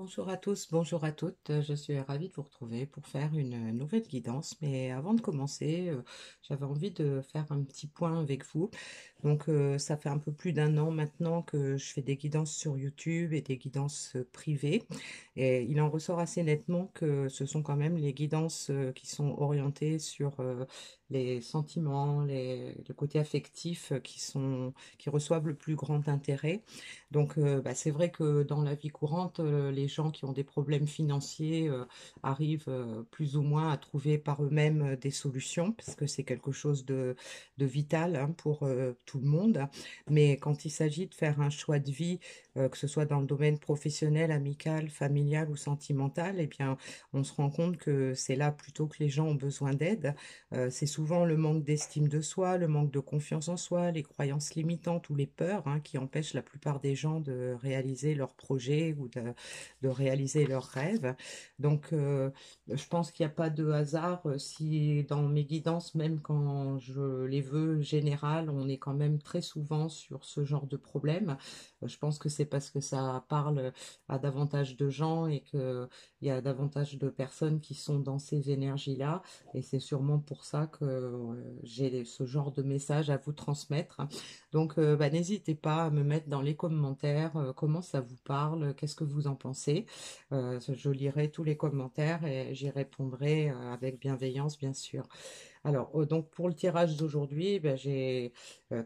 Bonjour à tous, bonjour à toutes. Je suis ravie de vous retrouver pour faire une nouvelle guidance. Mais avant de commencer, j'avais envie de faire un petit point avec vous. Donc, ça fait un peu plus d'un an maintenant que je fais des guidances sur YouTube et des guidances privées. Et il en ressort assez nettement que ce sont quand même les guidances qui sont orientées sur les sentiments, le côté affectif qui reçoivent le plus grand intérêt. Donc, c'est vrai que dans la vie courante, les gens qui ont des problèmes financiers arrivent plus ou moins à trouver par eux-mêmes des solutions, parce que c'est quelque chose de vital, hein, pour tout le monde. Mais quand il s'agit de faire un choix de vie, que ce soit dans le domaine professionnel, amical, familial ou sentimental, eh bien, on se rend compte que c'est là plutôt que les gens ont besoin d'aide. C'est souvent le manque d'estime de soi, le manque de confiance en soi, les croyances limitantes ou les peurs, hein, qui empêchent la plupart des gens de réaliser leurs projets ou de réaliser leurs rêves. Donc, je pense qu'il n'y a pas de hasard si dans mes guidances, même quand je les veux générales, on est quand même très souvent sur ce genre de problème. Je pense que c'est parce que ça parle à davantage de gens et qu'il y a davantage de personnes qui sont dans ces énergies-là. Et c'est sûrement pour ça que j'ai ce genre de message à vous transmettre. Donc, n'hésitez pas à me mettre dans les commentaires comment ça vous parle, qu'est-ce que vous en pensez. Je lirai tous les commentaires et j'y répondrai avec bienveillance, bien sûr. Alors, donc pour le tirage d'aujourd'hui,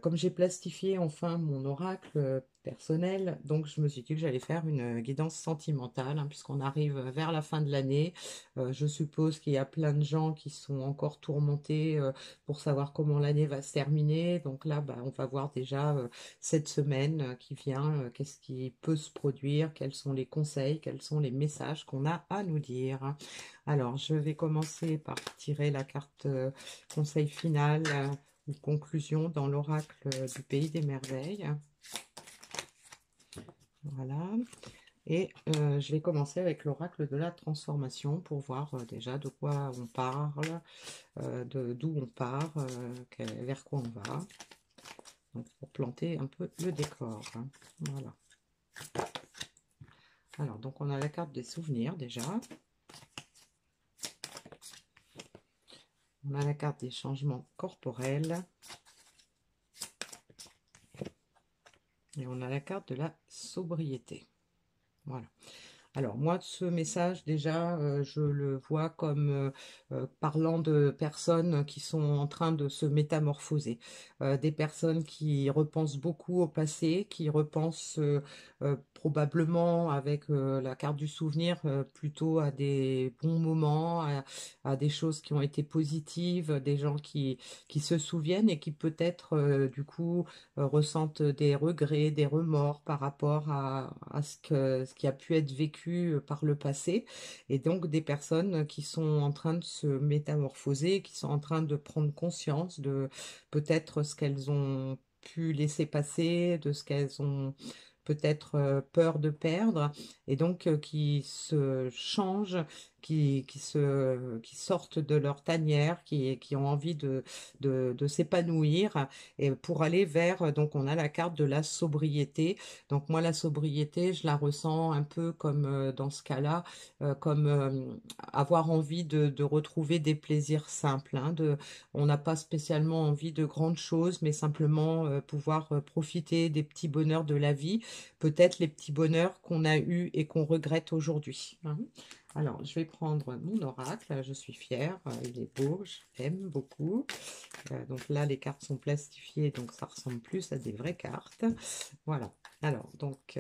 comme j'ai plastifié enfin mon oracle personnel, donc je me suis dit que j'allais faire une guidance sentimentale, hein, puisqu'on arrive vers la fin de l'année. Je suppose qu'il y a plein de gens qui sont encore tourmentés pour savoir comment l'année va se terminer. Donc là, on va voir déjà cette semaine qui vient, qu'est-ce qui peut se produire, quels sont les conseils, quels sont les messages qu'on a à nous dire. Alors, je vais commencer par tirer la carte conseil final ou conclusion dans l'oracle du Pays des Merveilles. Voilà. Et je vais commencer avec l'oracle de la transformation pour voir déjà de quoi on parle, d'où on part, vers quoi on va. Donc, pour planter un peu le décor, hein. Voilà. Alors, donc on a la carte des souvenirs déjà. On a la carte des changements corporels. Et on a la carte de la sobriété. Voilà. Alors moi, ce message, déjà, je le vois comme parlant de personnes qui sont en train de se métamorphoser. Des personnes qui repensent beaucoup au passé, qui repensent probablement avec la carte du souvenir plutôt à des bons moments, à des choses qui ont été positives, des gens qui se souviennent et qui peut-être du coup ressentent des regrets, des remords par rapport à ce qui a pu être vécu par le passé, et donc des personnes qui sont en train de se métamorphoser, qui sont en train de prendre conscience de peut-être ce qu'elles ont pu laisser passer, de ce qu'elles ont peut-être peur de perdre, et donc qui se changent, qui sortent de leur tanière, qui ont envie de s'épanouir, et pour aller vers, donc on a la carte de la sobriété. Donc moi, la sobriété, je la ressens un peu comme dans ce cas-là, comme avoir envie de retrouver des plaisirs simples, hein, on n'a pas spécialement envie de grandes choses, mais simplement pouvoir profiter des petits bonheurs de la vie, peut-être les petits bonheurs qu'on a eus et qu'on regrette aujourd'hui, hein. Alors, je vais prendre mon oracle, je suis fière, il est beau, je l'aime beaucoup. Donc là, les cartes sont plastifiées, donc ça ressemble plus à des vraies cartes. Voilà. Alors, donc,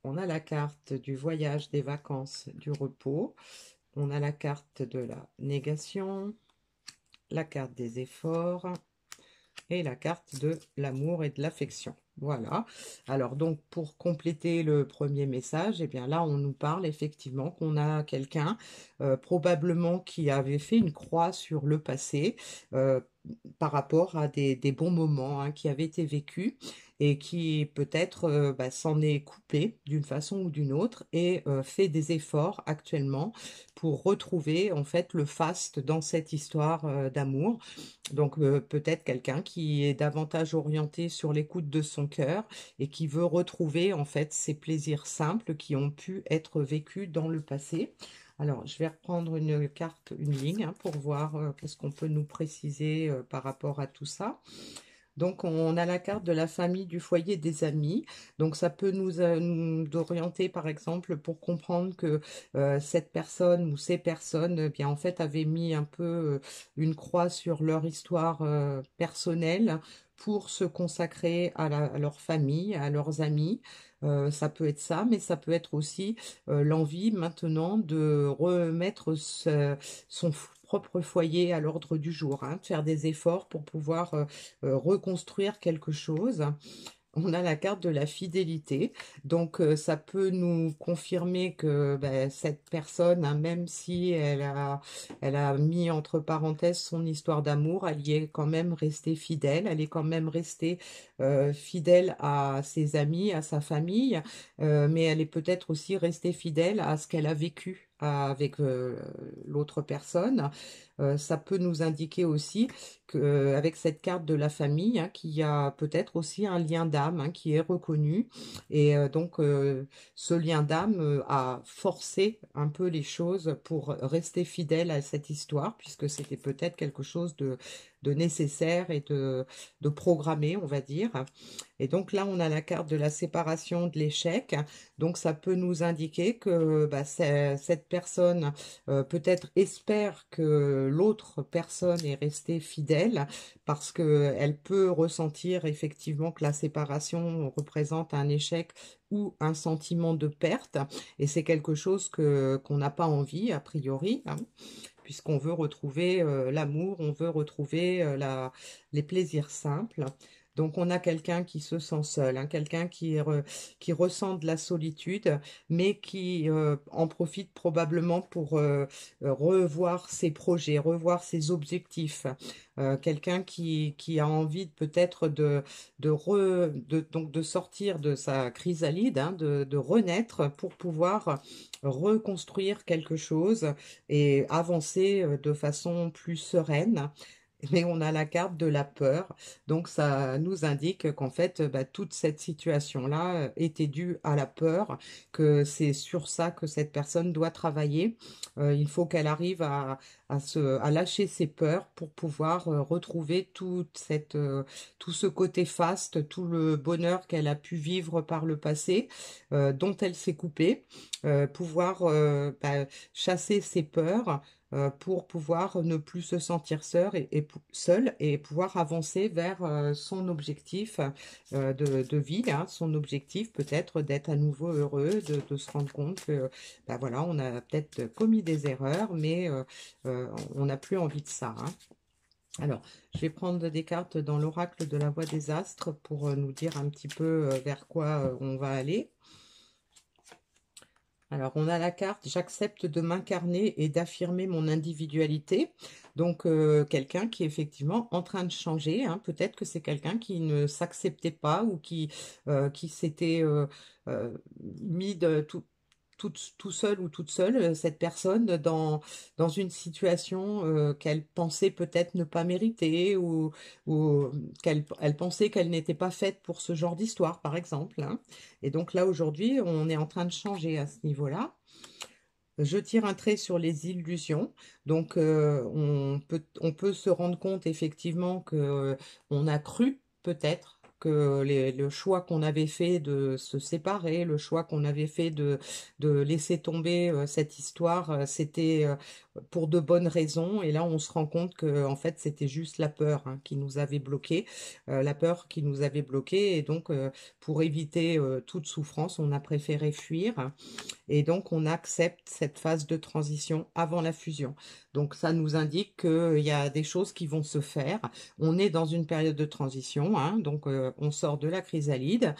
on a la carte du voyage, des vacances, du repos. On a la carte de la négation, la carte des efforts et la carte de l'amour et de l'affection. Voilà. Alors donc pour compléter le premier message, eh bien là on nous parle effectivement qu'on a quelqu'un probablement qui avait fait une croix sur le passé, par rapport à des bons moments hein, qui avaient été vécus et qui peut-être bah, s'en est coupé d'une façon ou d'une autre et fait des efforts actuellement pour retrouver en fait le faste dans cette histoire d'amour. Donc peut-être quelqu'un qui est davantage orienté sur l'écoute de son cœur et qui veut retrouver en fait ces plaisirs simples qui ont pu être vécus dans le passé. Alors, je vais reprendre une carte, une ligne, hein, pour voir qu'est-ce qu'on peut nous préciser par rapport à tout ça. Donc, on a la carte de la famille, du foyer, des amis. Donc, ça peut nous orienter, par exemple, pour comprendre que cette personne ou ces personnes, bien, en fait, avaient mis un peu une croix sur leur histoire personnelle pour se consacrer à leur famille, à leurs amis. Ça peut être ça, mais ça peut être aussi l'envie maintenant de remettre son propre foyer à l'ordre du jour, hein, de faire des efforts pour pouvoir reconstruire quelque chose. On a la carte de la fidélité, donc ça peut nous confirmer que ben, cette personne, hein, même si elle a mis entre parenthèses son histoire d'amour, elle y est quand même restée fidèle, elle est quand même restée fidèle à ses amis, à sa famille, mais elle est peut-être aussi restée fidèle à ce qu'elle a vécu avec l'autre personne. Ça peut nous indiquer aussi qu'avec cette carte de la famille, hein, qu'il y a peut-être aussi un lien d'âme hein, qui est reconnu. Et donc, ce lien d'âme a forcé un peu les choses pour rester fidèle à cette histoire, puisque c'était peut-être quelque chose de nécessaire et de programmé, on va dire. Et donc là, on a la carte de la séparation, de l'échec. Donc ça peut nous indiquer que bah, cette personne peut-être espère que l'autre personne est restée fidèle parce qu'elle peut ressentir effectivement que la séparation représente un échec ou un sentiment de perte. Et c'est quelque chose qu'on n'a pas envie, a priori, hein, puisqu'on veut retrouver l'amour, on veut retrouver les plaisirs simples. Donc on a quelqu'un qui se sent seul, hein, quelqu'un qui ressent de la solitude, mais qui en profite probablement pour revoir ses projets, revoir ses objectifs. Quelqu'un qui a envie peut-être donc de sortir de sa chrysalide, hein, de renaître pour pouvoir reconstruire quelque chose et avancer de façon plus sereine. Mais on a la carte de la peur, donc ça nous indique qu'en fait, bah, toute cette situation-là était due à la peur, que c'est sur ça que cette personne doit travailler. Il faut qu'elle arrive à lâcher ses peurs pour pouvoir retrouver tout ce côté faste, tout le bonheur qu'elle a pu vivre par le passé, dont elle s'est coupée, pouvoir bah, chasser ses peurs pour pouvoir ne plus se sentir seule et pouvoir avancer vers son objectif de vie, hein, son objectif peut-être d'être à nouveau heureux, de se rendre compte que bah voilà, on a peut-être commis des erreurs, mais on n'a plus envie de ça. Hein. Alors, je vais prendre des cartes dans l'oracle de la voix des astres pour nous dire un petit peu vers quoi on va aller. Alors, on a la carte «J'accepte de m'incarner et d'affirmer mon individualité». Donc, quelqu'un qui est effectivement en train de changer. Hein. Peut-être que c'est quelqu'un qui ne s'acceptait pas ou qui s'était mis tout seul ou toute seule, cette personne, dans une situation qu'elle pensait peut-être ne pas mériter ou elle pensait qu'elle n'était pas faite pour ce genre d'histoire, par exemple. Hein. Et donc là, aujourd'hui, on est en train de changer à ce niveau-là. Je tire un trait sur les illusions. Donc, on peut se rendre compte effectivement que on a cru peut-être que le choix qu'on avait fait de se séparer, le choix qu'on avait fait de laisser tomber cette histoire, c'était pour de bonnes raisons. Et là, on se rend compte que en fait, c'était juste la peur hein, qui nous avait bloqué, la peur qui nous avait bloqué. Et donc, pour éviter toute souffrance, on a préféré fuir. Et donc, on accepte cette phase de transition avant la fusion. Donc, ça nous indique qu'il y a des choses qui vont se faire. On est dans une période de transition, hein, donc on sort de la chrysalide.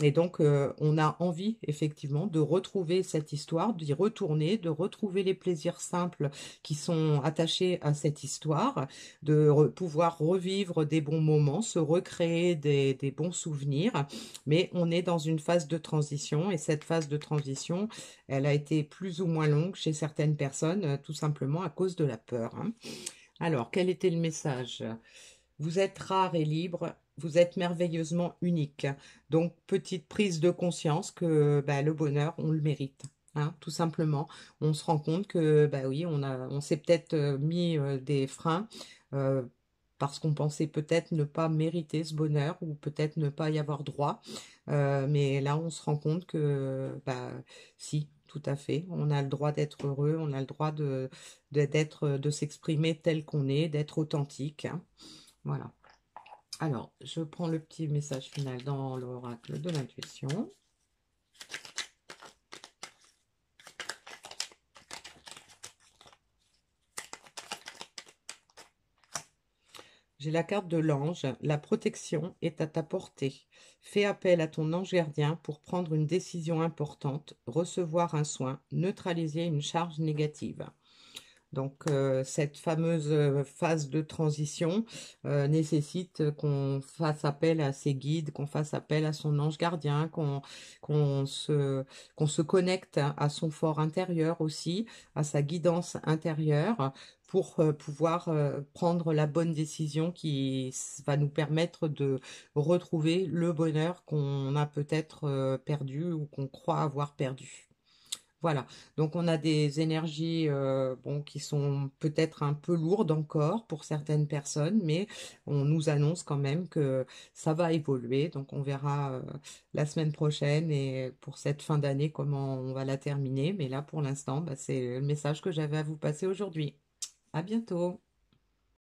Et donc, on a envie effectivement de retrouver cette histoire, d'y retourner, de retrouver les plaisirs simples qui sont attachés à cette histoire, de pouvoir revivre des bons moments, se recréer des bons souvenirs. Mais on est dans une phase de transition et cette phase de transition, elle a été plus ou moins longue chez certaines personnes, tout simplement à cause de la peur, hein. Alors, quel était le message? Vous êtes rare et libre, vous êtes merveilleusement unique. Donc, petite prise de conscience que bah, le bonheur, on le mérite, hein, tout simplement. On se rend compte que, bah oui, on s'est peut-être mis des freins euh, parce qu'on pensait peut-être ne pas mériter ce bonheur ou peut-être ne pas y avoir droit. Mais là, on se rend compte que, bah, si, tout à fait, on a le droit d'être heureux, on a le droit de s'exprimer tel qu'on est, d'être authentique, hein. Voilà. Alors, je prends le petit message final dans l'oracle de l'intuition. J'ai la carte de l'ange. La protection est à ta portée. Fais appel à ton ange gardien pour prendre une décision importante, recevoir un soin, neutraliser une charge négative. Donc, cette fameuse phase de transition nécessite qu'on fasse appel à ses guides, qu'on fasse appel à son ange gardien, qu'on se, qu'on se connecte à son fort intérieur aussi, à sa guidance intérieure, pour pouvoir prendre la bonne décision qui va nous permettre de retrouver le bonheur qu'on a peut-être perdu ou qu'on croit avoir perdu. Voilà, donc on a des énergies bon, qui sont peut-être un peu lourdes encore pour certaines personnes, mais on nous annonce quand même que ça va évoluer. Donc on verra la semaine prochaine et pour cette fin d'année comment on va la terminer. Mais là pour l'instant, bah, c'est le message que j'avais à vous passer aujourd'hui. À bientôt.